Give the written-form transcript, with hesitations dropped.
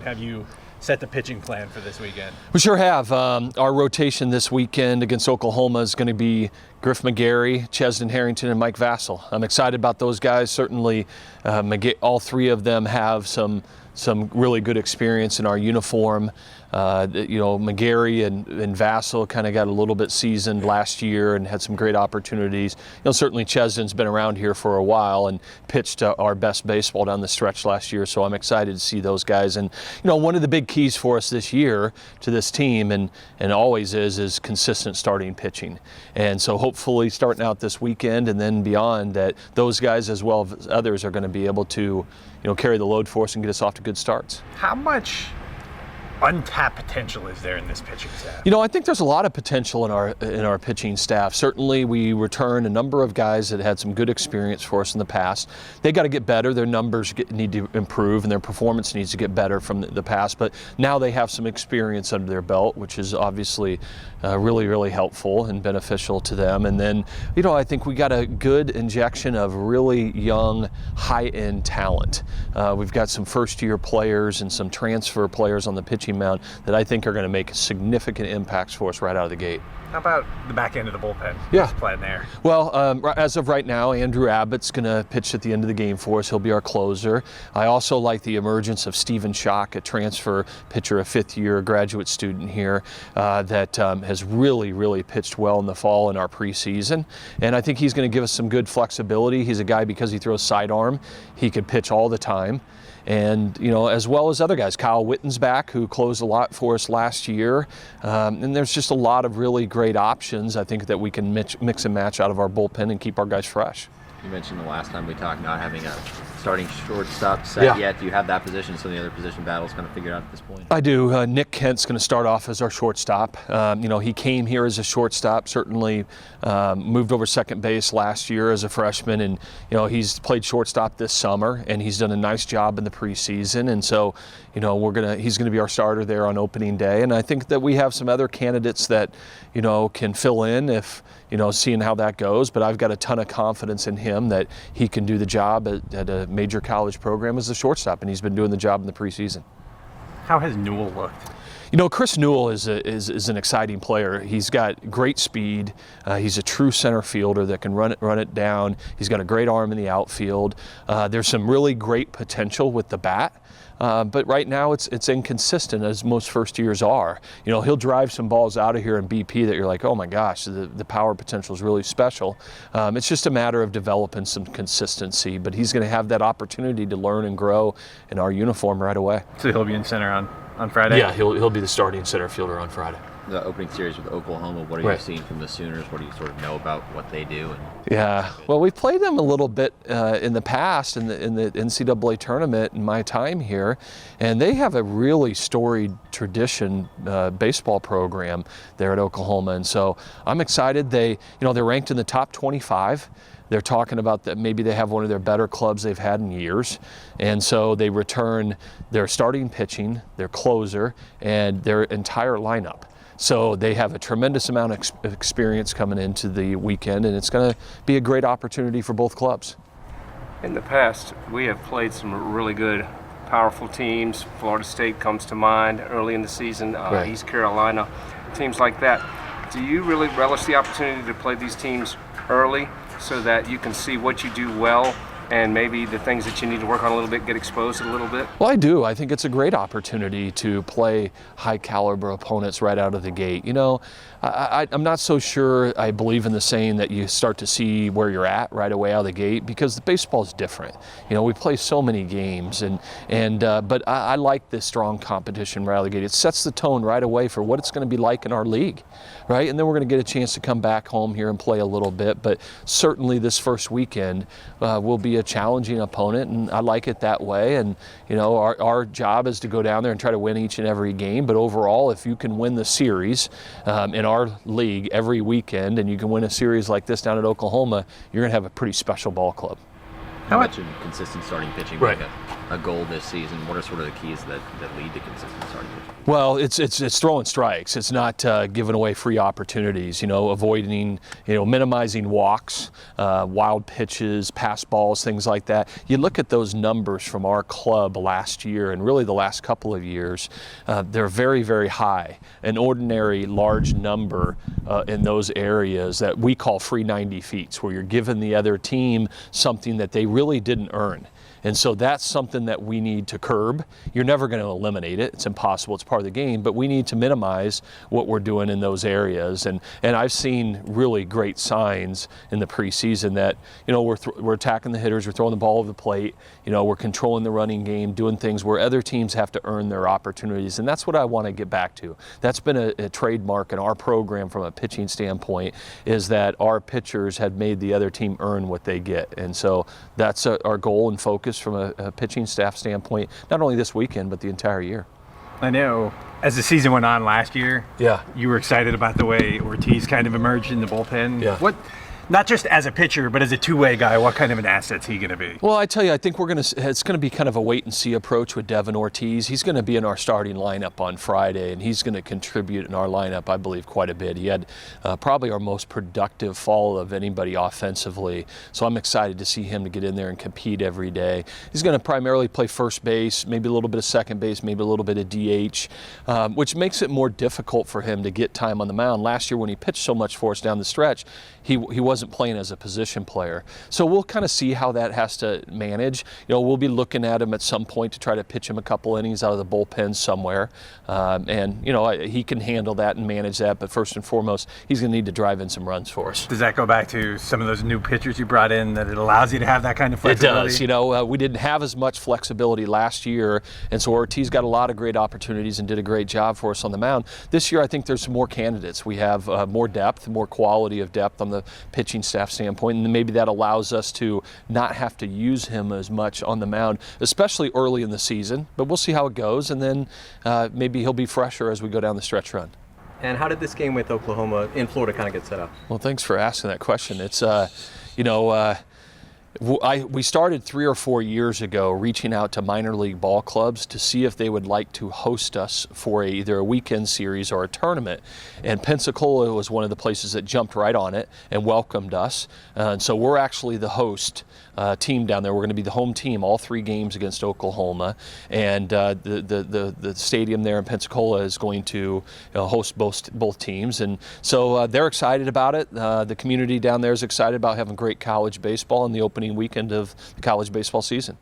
Have you set the pitching plan for this weekend? We sure have. Our rotation this weekend against Oklahoma is going to be Griff McGarry, Chesden Harrington, and Mike Vassell. I'm excited about those guys. Certainly, all three of them have some really good experience in our uniform. McGarry and Vassell kind of got a little bit seasoned last year and had some great opportunities. Certainly Chesden's been around here for a while and pitched our best baseball down the stretch last year, so I'm excited to see those guys. And one of the big keys for us this year to this team, and always is consistent starting pitching. And so hopefully starting out this weekend and then beyond, that those guys as well as others are going to be able to carry the load for us and get us off to good starts. How much untapped potential is there in this pitching staff? I think there's a lot of potential in our pitching staff. Certainly, we return a number of guys that had some good experience for us in the past. They got to get better. Their numbers need to improve, and their performance needs to get better from the past. But now they have some experience under their belt, which is obviously really, really helpful and beneficial to them. And then, I think we got a good injection of really young, high-end talent. We've got some first-year players and some transfer players on the pitching mound that I think are going to make significant impacts for us right out of the gate. How about the back end of the bullpen? Yeah. What's the plan there? Well, as of right now, Andrew Abbott's going to pitch at the end of the game for us. He'll be our closer. I also like the emergence of Stephen Schock, a transfer pitcher, a fifth-year graduate student here that has really, really pitched well in the fall in our preseason. And I think he's going to give us some good flexibility. He's a guy, because he throws sidearm, he could pitch all the time. And, as well as other guys. Kyle Witten's back, who closed a lot for us last year. And there's just a lot of really great options, I think, that we can mix and match out of our bullpen and keep our guys fresh. You mentioned the last time we talked not having a starting shortstop set yet. Do you have that position, so the other position battles kind of figured out at this point? I do. Nick Kent's going to start off as our shortstop. He came here as a shortstop, certainly moved over second base last year as a freshman, and he's played shortstop this summer, and he's done a nice job in the preseason. And so, he's going to be our starter there on opening day. And I think that we have some other candidates that can fill in if seeing how that goes. But I've got a ton of confidence in him that he can do the job at a major college program as a shortstop, and he's been doing the job in the preseason. How has Newell looked? Chris Newell is an exciting player. He's got great speed. He's a true center fielder that can run it down. He's got a great arm in the outfield. There's some really great potential with the bat. But right now it's inconsistent, as most first years are. He'll drive some balls out of here in BP that you're like, oh my gosh, the power potential is really special. It's just a matter of developing some consistency, but he's going to have that opportunity to learn and grow in our uniform right away. So he'll be in center on Friday? Yeah, he'll be the starting center fielder on Friday. The opening series with Oklahoma, what are you seeing from the Sooners? What do you sort of know about what they do? Yeah, well, we've played them a little bit in the past in the NCAA tournament in my time here, and they have a really storied tradition baseball program there at Oklahoma, and so I'm excited. They're ranked in the top 25. They're talking about that maybe they have one of their better clubs they've had in years. And so they return their starting pitching, their closer, and their entire lineup. So they have a tremendous amount of experience coming into the weekend, and it's going to be a great opportunity for both clubs. In the past, we have played some really good, powerful teams. Florida State comes to mind early in the season, East Carolina, teams like that. Do you really relish the opportunity to play these teams early so that you can see what you do well and maybe the things that you need to work on a little bit get exposed a little bit? Well, I do. I think it's a great opportunity to play high caliber opponents right out of the gate. I'm not so sure I believe in the saying that you start to see where you're at right away out of the gate, because the baseball is different. We play so many games, but I like this strong competition right out of the gate. It sets the tone right away for what it's going to be like in our league, right? And then we're going to get a chance to come back home here and play a little bit, but certainly this first weekend will be a challenging opponent, and I like it that way. And our job is to go down there and try to win each and every game, but overall, if you can win the series in our league every weekend, and you can win a series like this down at Oklahoma, you're going to have a pretty special ball club. How much in consistent starting pitching? Right. a goal this season, what are sort of the keys that lead to consistent starting pitching? Well, it's throwing strikes. It's not giving away free opportunities. Avoiding, minimizing walks, wild pitches, pass balls, things like that. You look at those numbers from our club last year, and really the last couple of years, they're very, very high. An ordinary large number in those areas that we call free 90 feet, where you're giving the other team something that they really didn't earn. And so that's something that we need to curb. You're never going to eliminate it. It's impossible. It's part of the game. But we need to minimize what we're doing in those areas. And I've seen really great signs in the preseason that, we're attacking the hitters, we're throwing the ball over the plate, we're controlling the running game, doing things where other teams have to earn their opportunities. And that's what I want to get back to. That's been a trademark in our program from a pitching standpoint, is that our pitchers have made the other team earn what they get. And so that's our goal and focus from a pitching staff standpoint, not only this weekend, but the entire year. I know as the season went on last year, you were excited about the way Ortiz kind of emerged in the bullpen. Yeah. What, not just as a pitcher, but as a two-way guy, what kind of an asset's he going to be? Well, I tell you, I think it's going to be kind of a wait-and-see approach with Devin Ortiz. He's going to be in our starting lineup on Friday, and he's going to contribute in our lineup, I believe, quite a bit. He had probably our most productive fall of anybody offensively, so I'm excited to see him to get in there and compete every day. He's going to primarily play first base, maybe a little bit of second base, maybe a little bit of DH, which makes it more difficult for him to get time on the mound. Last year when he pitched so much for us down the stretch, he wasn't playing as a position player. So we'll kind of see how that has to manage. We'll be looking at him at some point to try to pitch him a couple innings out of the bullpen somewhere. He can handle that and manage that, but first and foremost, he's going to need to drive in some runs for us. Does that go back to some of those new pitchers you brought in, that it allows you to have that kind of flexibility? It does. We didn't have as much flexibility last year, and so Ortiz got a lot of great opportunities and did a great job for us on the mound. This year, I think there's some more candidates. We have more depth, more quality of depth on the pitching staff standpoint, and maybe that allows us to not have to use him as much on the mound, especially early in the season. But we'll see how it goes, and then maybe he'll be fresher as we go down the stretch run. And how did this game with Oklahoma in Florida kind of get set up? Well, thanks for asking that question. It's, we started 3 or 4 years ago reaching out to minor league ball clubs to see if they would like to host us for either a weekend series or a tournament. And Pensacola was one of the places that jumped right on it and welcomed us. And so we're actually the host team down there. We're going to be the home team all 3 games against Oklahoma. And the stadium there in Pensacola is going to host both teams. And so they're excited about it. The community down there is excited about having great college baseball in the opening weekend of the college baseball season.